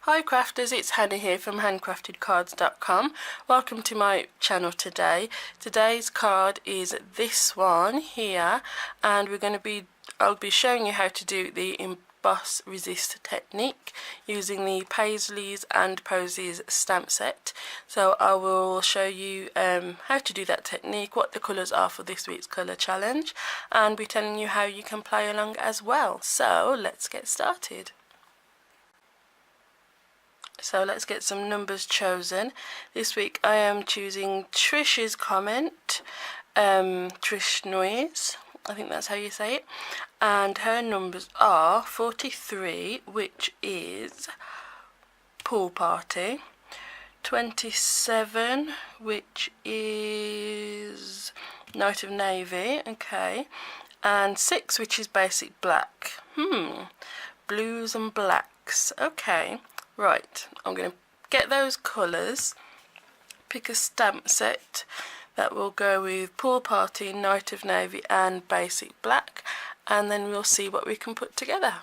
Hi crafters, it's Hannah here from HanCraftedCards.com. Welcome to my channel today. Today's card is this one here, and I'll be showing you how to do the emboss resist technique using the Paisleys and Posies stamp set. So I will show you how to do that technique, what the colours are for this week's colour challenge, and be telling you how you can play along as well. So let's get started. So let's get some numbers chosen. This week I am choosing Trish's comment, Trish Noise, I think that's how you say it, and her numbers are 43, which is pool party, 27, which is night of navy, okay, and 6, which is basic black. Blues and blacks, okay. Right, I'm going to get those colours, pick a stamp set that will go with pool party, night of navy and basic black, and then we'll see what we can put together.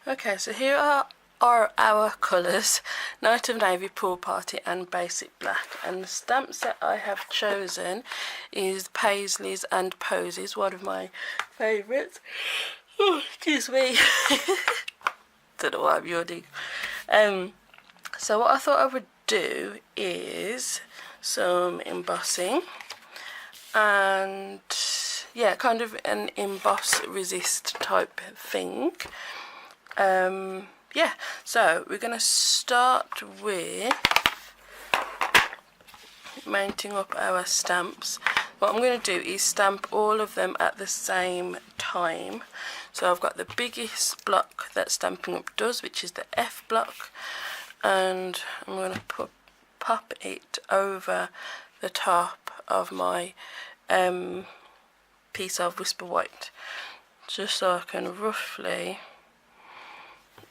Okay, so here are our colours, night of navy, pool party and basic black, and the stamp set I have chosen is Paisleys and Posies, one of my favourites. Oh, excuse me. Don't know why I'm yawning. So what I thought I would do is some embossing, and yeah, kind of an emboss resist type thing. Yeah, so we're going to start with mounting up our stamps. What I'm going to do is stamp all of them at the same time. So I've got the biggest block that Stampin' Up does, which is the F block, and I'm going to pop it over the top of my piece of Whisper White, just so I can roughly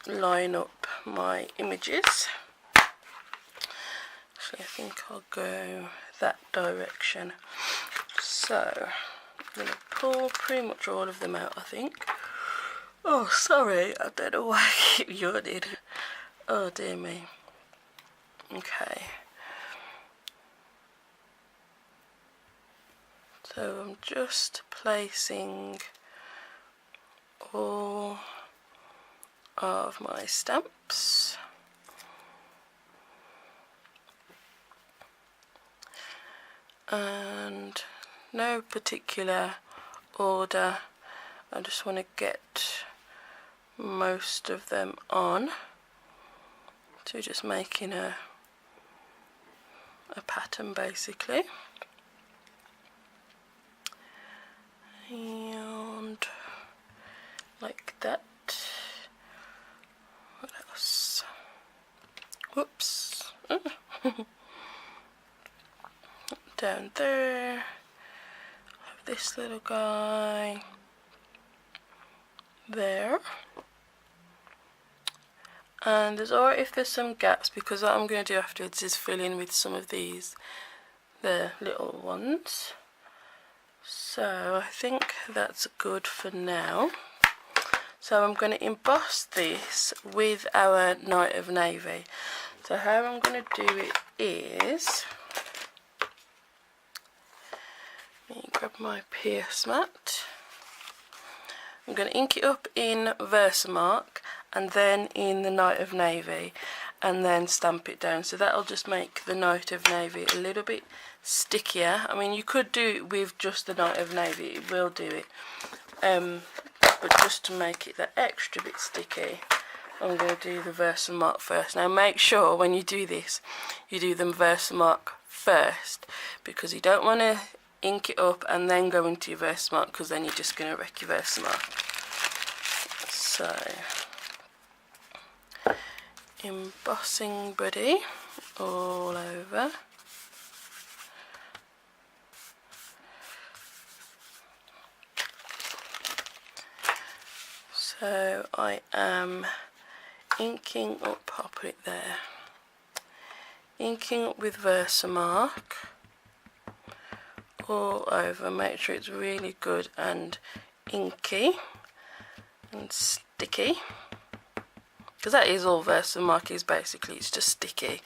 line up my images. Actually, I think I'll go that direction. So I'm going to pull pretty much all of them out, I think. Oh, sorry, I don't know why I keep yawning. Oh, dear me. Okay. So I'm just placing all of my stamps. And no particular order. I just want to get most of them on, so just making a pattern basically, and like that. What else? Whoops. Down there, have this little guy there, and it's alright if there's some gaps, because what I'm going to do afterwards is fill in with some of these, the little ones. So I think that's good for now. So I'm going to emboss this with our night of navy. So how I'm going to do it is, let me grab my pierce mat. I'm going to ink it up in Versamark and then in the night of navy, and then stamp it down. So that'll just make the night of navy a little bit stickier. I mean, you could do it with just the night of navy, it will do it. But just to make it that extra bit sticky, I'm going to do the Versamark first. Now make sure when you do this, you do the Versamark first, because you don't want to ink it up and then go into your Versamark, because then you're just going to wreck your Versamark. So, embossing buddy all over. So I am inking up, I'll put it there, inking up with Versamark all over. Make sure it's really good and inky and sticky. because that is all Versamark is basically. It's just sticky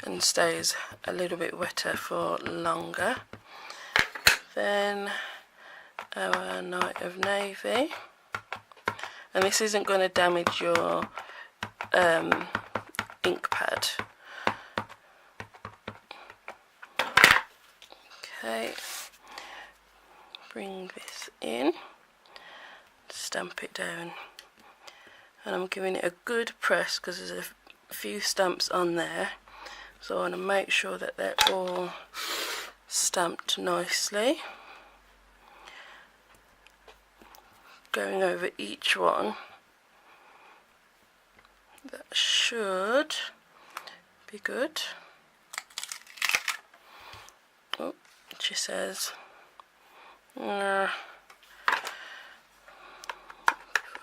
and stays a little bit wetter for longer. Then our Night of Navy, and this isn't going to damage your ink pad. Okay, bring this in, stamp it down, and I'm giving it a good press because there's a few stamps on there, so I want to make sure that they're all stamped nicely. Going over each one, that should be good. Oh, she says, if I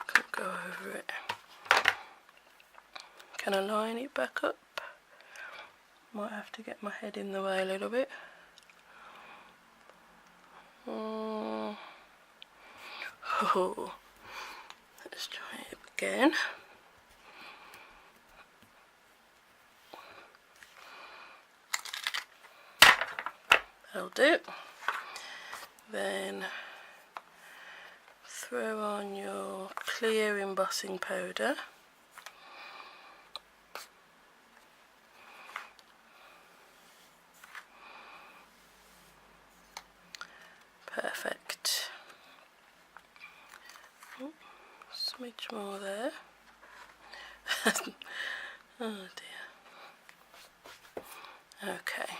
can go over it. Can I line it back up? Might have to get my head in the way a little bit. Oh, let's try it again. That'll do. Then throw on your clear embossing powder. Perfect. Oh, smidge more there. Oh dear. Okay,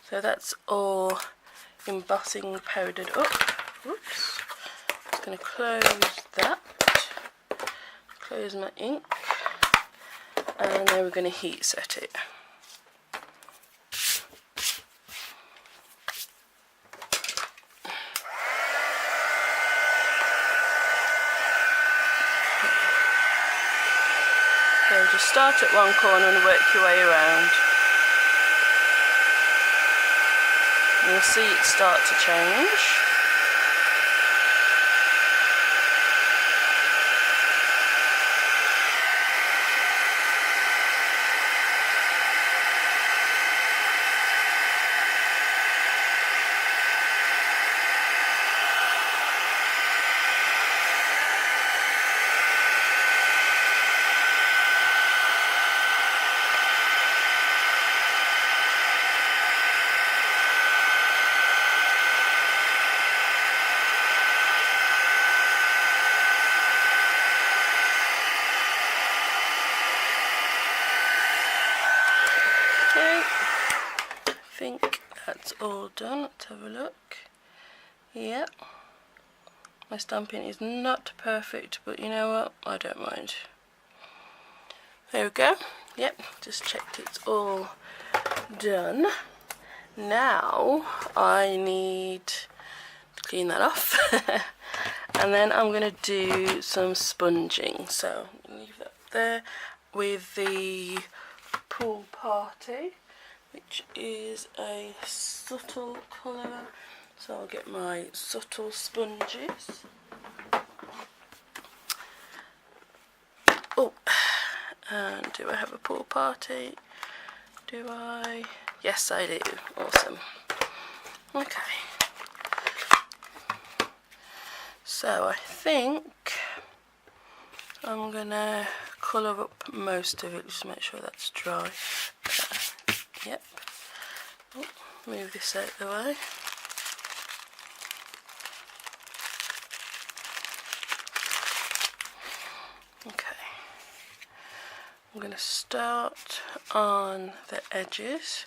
so that's all embossing powdered up. Whoops. Just going to close that, close my ink, and then we're going to heat set it. So just start at one corner and work your way around. You'll see it start to change. Okay, I think that's all done. Let's have a look. Yep, my stamping is not perfect, but you know what, I don't mind. There we go. Yep, just checked it's all done. Now I need to clean that off and then I'm going to do some sponging. So leave that there with the Pool Party, which is a subtle colour. So I'll get my subtle sponges. Oh, and do I have a Pool Party? Do I? Yes, I do. Awesome. Okay. So I think I'm gonna colour up most of it, just to make sure that's dry. Yep. Oh, move this out of the way. Okay. I'm going to start on the edges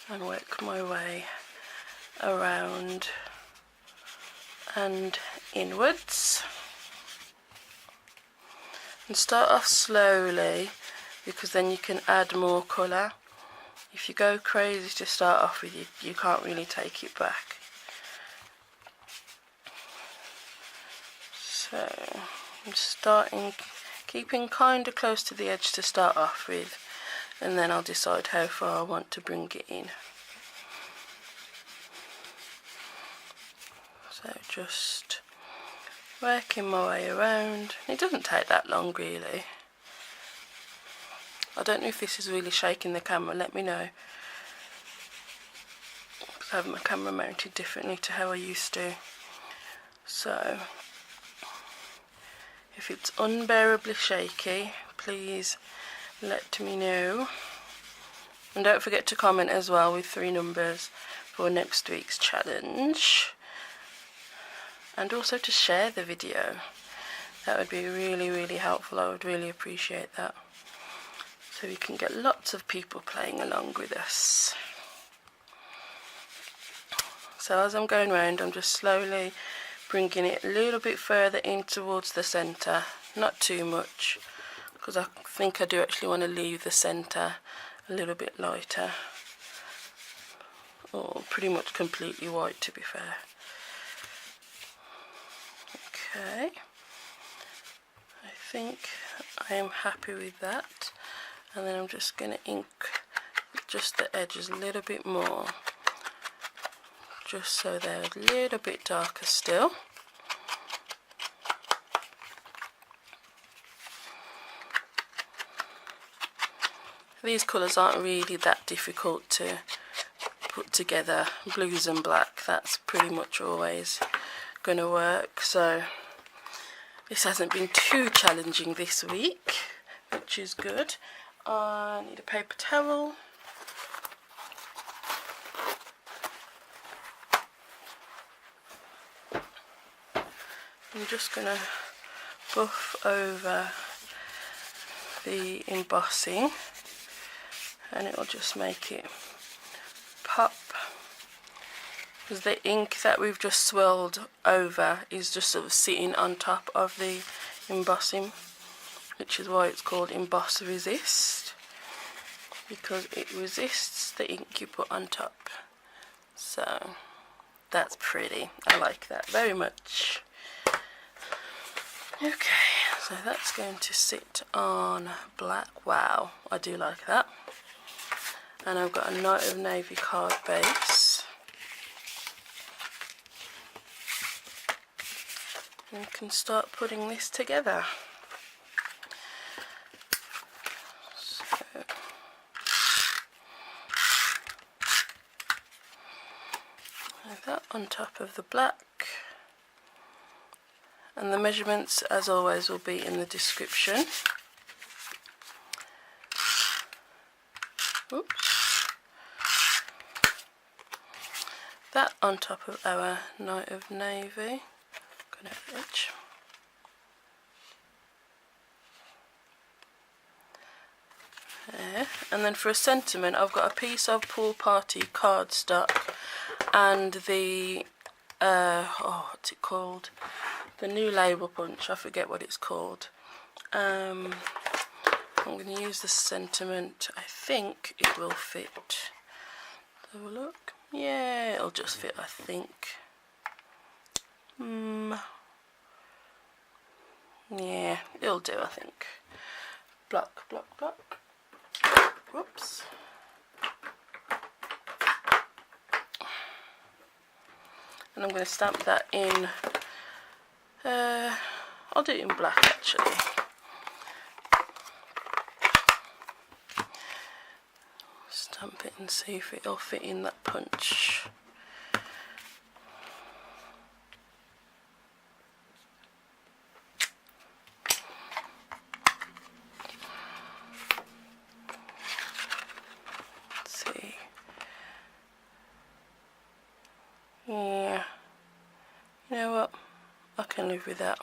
and work my way around and inwards. And start off slowly, because then you can add more colour. If you go crazy to start off with, you can't really take it back. So I'm starting, keeping kind of close to the edge to start off with, and then I'll decide how far I want to bring it in. So just working my way around. It doesn't take that long really. I don't know if this is really shaking the camera, let me know. I have my camera mounted differently to how I used to. So if it's unbearably shaky, please let me know. And don't forget to comment as well with 3 numbers for next week's challenge. And also to share the video. That would be really helpful. I would really appreciate that. So we can get lots of people playing along with us. So as I'm going round, I'm just slowly bringing it a little bit further in towards the centre. Not too much, because I think I do actually want to leave the centre a little bit lighter. Or pretty much completely white, to be fair. Okay, I think I am happy with that, and then I'm just going to ink just the edges a little bit more, just so they're a little bit darker still. These colours aren't really that difficult to put together. Blues and black, that's pretty much always going to work, so this hasn't been too challenging this week, which is good. I need a paper towel. I'm just going to buff over the embossing, and it will just make it pop, because the ink that we've just swirled over is just sort of sitting on top of the embossing, which is why it's called Emboss Resist, because it resists the ink you put on top. So that's pretty. I like that very much. Okay, so that's going to sit on black. Wow, I do like that. And I've got a Night of Navy card base. And can start putting this together. So that on top of the black. And the measurements, as always, will be in the description. Oops. That on top of our Night of Navy. Gonna edge. There. And then for a sentiment, I've got a piece of pool party cardstock and the what's it called? The new label punch. I forget what it's called. I'm going to use the sentiment. I think it will fit. Have a look. Yeah, it'll just fit, I think. Yeah, it'll do, I think. Block, block, block. Whoops. And I'm going to stamp that in. I'll do it in black actually. Stamp it and see if it'll fit in that punch. Let's see. Yeah. You know what? I can live with that.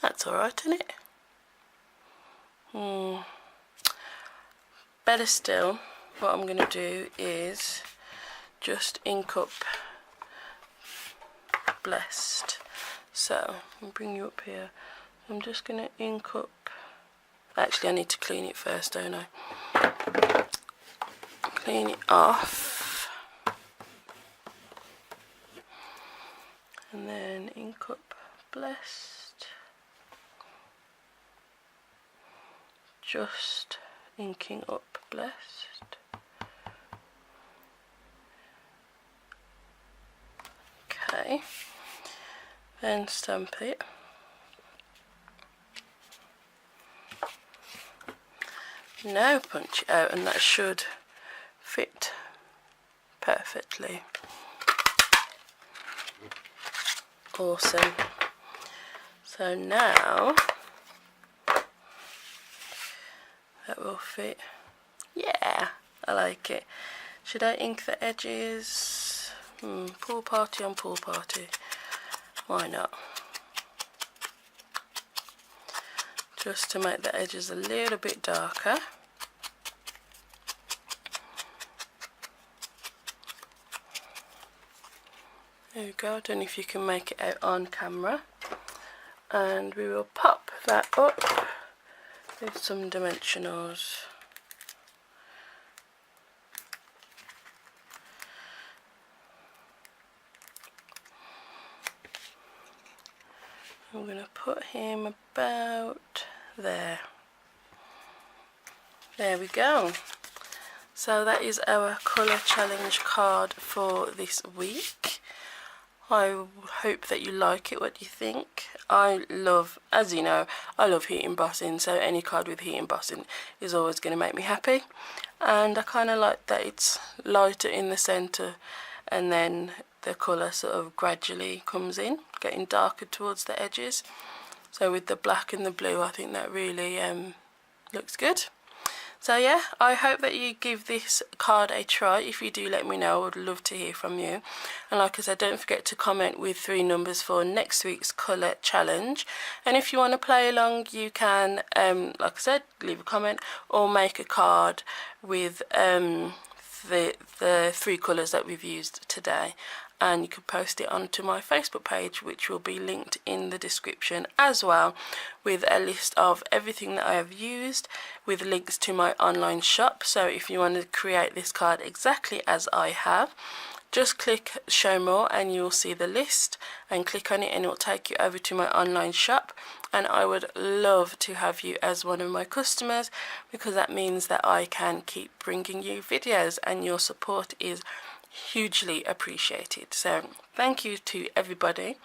That's alright, isn't it? Better still, what I'm going to do is just ink up Blessed. So, I'll bring you up here. I'm just going to ink up. Actually, I need to clean it first, don't I? Clean it off. And then ink up Blessed. Just inking up Blessed. okay, then stamp it. Now punch it out, and that should fit perfectly. Awesome. So now that will fit. Yeah, I like it. Should I ink the edges? Pool party on pool party. Why not? Just to make the edges a little bit darker. There we go. I don't know if you can make it out on camera. And we will pop that up with some dimensionals. I'm going to put him about there. There we go. So that is our colour challenge card for this week. I hope that you like it. What do you think? I love, as you know, I love heat embossing, so any card with heat embossing is always going to make me happy. And I kind of like that it's lighter in the centre and then the colour sort of gradually comes in, getting darker towards the edges. So with the black and the blue, I think that really looks good. So yeah, I hope that you give this card a try. If you do, let me know. I would love to hear from you. And like I said, don't forget to comment with 3 numbers for next week's colour challenge. And if you want to play along, you can, like I said, leave a comment or make a card with the 3 colours that we've used today. And you can post it onto my Facebook page, which will be linked in the description as well, with a list of everything that I have used, with links to my online shop. So if you want to create this card exactly as I have, just click show more and you'll see the list, and click on it and it will take you over to my online shop. And I would love to have you as one of my customers, because that means that I can keep bringing you videos, and your support is hugely appreciated. So thank you to everybody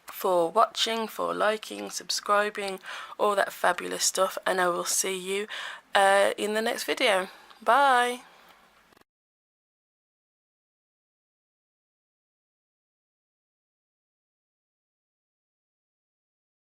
for watching, for liking, subscribing, all that fabulous stuff, and I will see you in the next video. Bye.